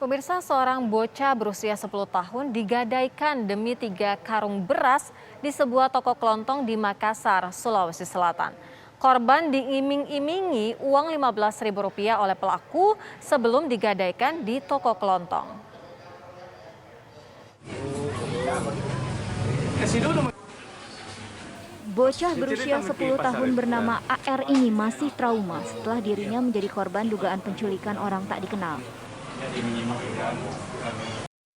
Pemirsa, seorang bocah berusia 10 tahun digadaikan demi 3 karung beras di sebuah toko kelontong di Makassar, Sulawesi Selatan. Korban diiming-imingi uang Rp15.000 oleh pelaku sebelum digadaikan di toko kelontong. Bocah berusia 10 tahun bernama AR ini masih trauma setelah dirinya menjadi korban dugaan penculikan orang tak dikenal.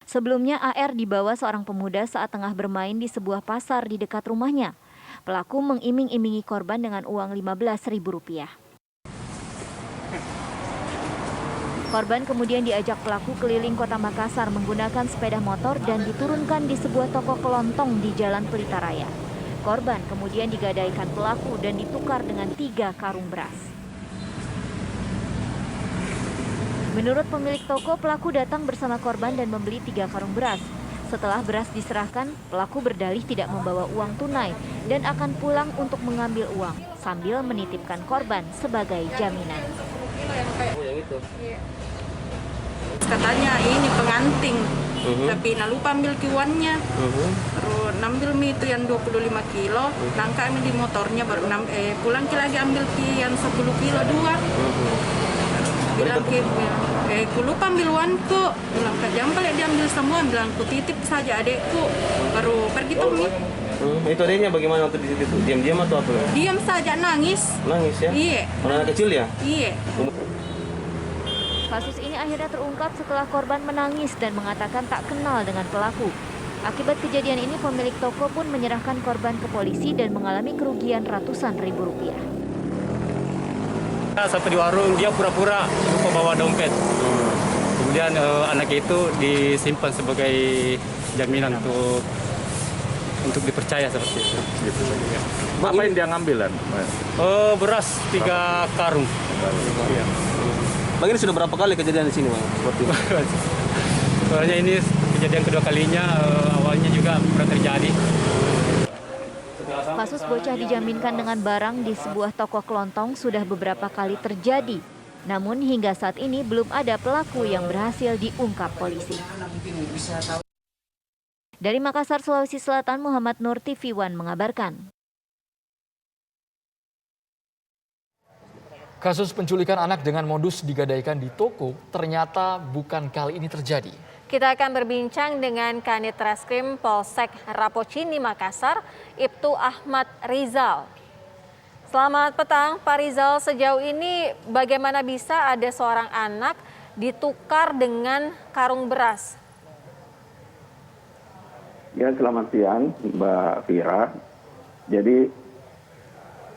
Sebelumnya AR dibawa seorang pemuda saat tengah bermain di sebuah pasar di dekat rumahnya. Pelaku mengiming-imingi korban dengan uang Rp15.000. Korban kemudian diajak pelaku keliling kota Makassar menggunakan sepeda motor dan diturunkan di sebuah toko kelontong di Jalan Pelita Raya. Korban kemudian digadaikan pelaku dan ditukar dengan 3 karung beras. Menurut pemilik toko, pelaku datang bersama korban dan membeli 3 karung beras. Setelah beras diserahkan, pelaku berdalih tidak membawa uang tunai dan akan pulang untuk mengambil uang sambil menitipkan korban sebagai jaminan. Katanya ini penganting, tapi lupa ambil kiwannya. Baru ambil mie itu yang 25 kilo, nangka di motornya baru pulang lagi ambil yang 10 kilo 2. Bilang ku lupa ambil uangku, bilang jangan balik diambil semua, bilang ku titip saja adekku, baru pergi tuh mie. Itu adiknya bagaimana waktu di situ? Diam-diam atau apa? Diam saja, nangis. Nangis ya? Iya. Anak kecil ya? Iya. Kasus ini akhirnya terungkap setelah korban menangis dan mengatakan tak kenal dengan pelaku. Akibat kejadian ini, pemilik toko pun menyerahkan korban ke polisi dan mengalami kerugian ratusan ribu rupiah. Sampai di warung, dia pura-pura lupa bawa dompet. Kemudian anaknya itu disimpan sebagai jaminan untuk dipercaya seperti itu. Gitu saja. Apa yang dia ngambilan? Beras 3 karung. Ya. Bang, ini sudah berapa kali kejadian di sini, Bang? Seperti itu. Soalnya ini kejadian kedua kalinya, awalnya juga pernah terjadi. Kasus bocah dijaminkan dengan barang di sebuah toko kelontong sudah beberapa kali terjadi. Namun hingga saat ini belum ada pelaku yang berhasil diungkap polisi. Dari Makassar, Sulawesi Selatan, Muhammad Nur, TV One mengabarkan. Kasus penculikan anak dengan modus digadaikan di toko ternyata bukan kali ini terjadi. Kita akan berbincang dengan Kanit Reskrim Polsek Rapocini, Makassar, Ibtu Ahmad Rizal. Selamat petang, Pak Rizal. Sejauh ini bagaimana bisa ada seorang anak ditukar dengan karung beras? Ya, selamat siang Mbak Fira. Jadi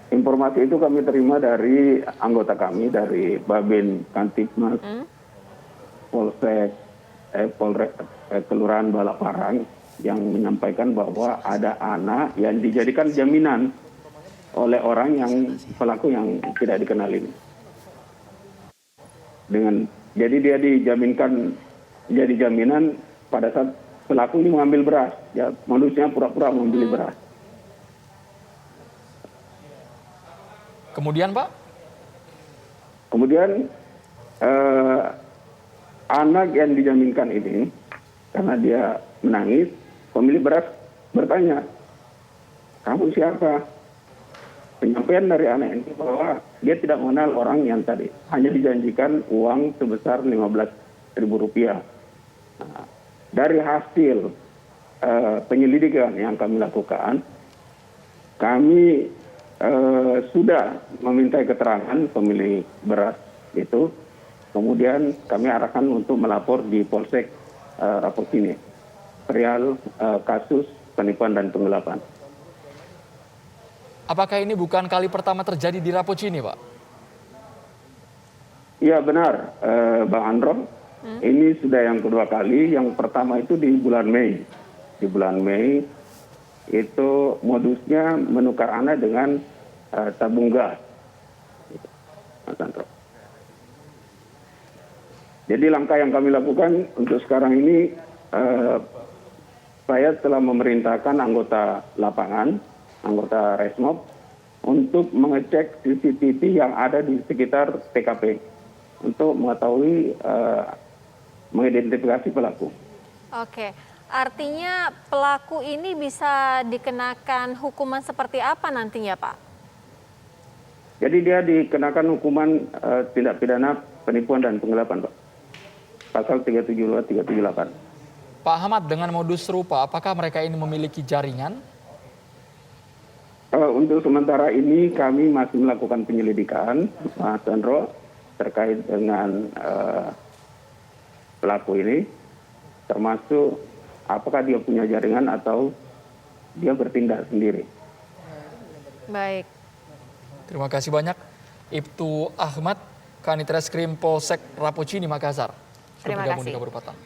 informasi itu kami terima dari anggota kami dari Babin Kantipmas Polsek Kelurahan Balaparang yang menyampaikan bahwa ada anak yang dijadikan jaminan oleh orang yang pelaku yang tidak dikenal ini. Jadi dia dijaminkan jadi jaminan pada saat pelaku ini mengambil beras. Ya, modusnya pura-pura membeli beras. Kemudian, Pak? Kemudian anak yang dijaminkan ini, karena dia menangis, pemilik beras bertanya, "Kamu siapa?" Penyampaian dari anak ini bahwa dia tidak mengenal orang yang tadi, hanya dijanjikan uang sebesar Rp15.000. Nah, dari hasil penyelidikan yang kami lakukan, kami sudah meminta keterangan pemilik beras itu. Kemudian kami arahkan untuk melapor di Polsek Rapocini perihal kasus penipuan dan penggelapan. Apakah ini bukan kali pertama terjadi di Rapocini, Pak? Iya benar, Bang Andro. Ini sudah yang kedua kali. Yang pertama itu di bulan Mei. Di bulan Mei itu modusnya menukar anak dengan tabung gas. Mas Andro. Jadi langkah yang kami lakukan untuk sekarang ini, saya telah memerintahkan anggota lapangan, anggota Resmob, untuk mengecek CCTV yang ada di sekitar TKP untuk mengetahui mengidentifikasi pelaku. Oke, artinya pelaku ini bisa dikenakan hukuman seperti apa nantinya, Pak? Jadi dia dikenakan hukuman tindak pidana penipuan dan penggelapan, Pak. Pasal 372, 378. Pak Ahmad, dengan modus serupa, apakah mereka ini memiliki jaringan? Untuk sementara ini kami masih melakukan penyelidikan, Mas Chandro, terkait dengan pelaku ini, termasuk apakah dia punya jaringan atau dia bertindak sendiri. Baik. Terima kasih banyak Ibtu Ahmad, Kanit Reskrim Polsek Rapocini, Makassar. Sudah Terima bergabung di kasih. Kabur Petang.